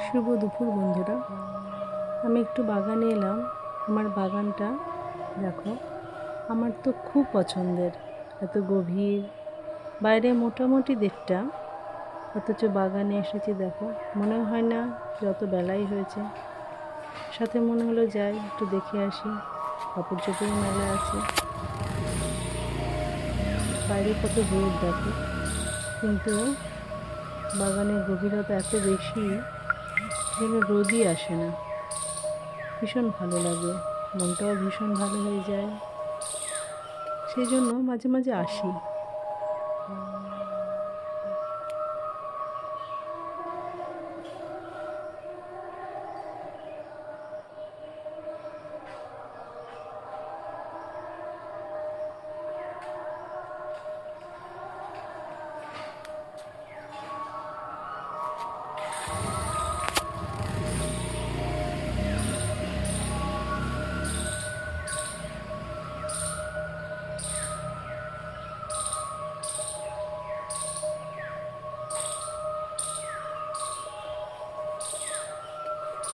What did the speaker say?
শুভ দুপুর বন্ধুরা, আমি একটু বাগানে এলাম। আমার বাগানটা দেখো, আমার তো খুব পছন্দের। এত গভীর, বাইরে মোটামুটি 1.5টা, অথচ বাগানে এসেছি দেখো, মনে হয় না যত বেলাই হয়েছে। সাথে মনে হলো যাই একটু দেখে আসি, কাপড় চোপড় মেলা আছে। বাইরে কত রোদ দেখো, কিন্তু বাগানের গভীরতা এত বেশি যেন রোদই আসে না। ভীষণ ভালো লাগে, মনটাও ভীষণ ভালো হয়ে যায়। সেই জন্য মাঝে মাঝে আসি।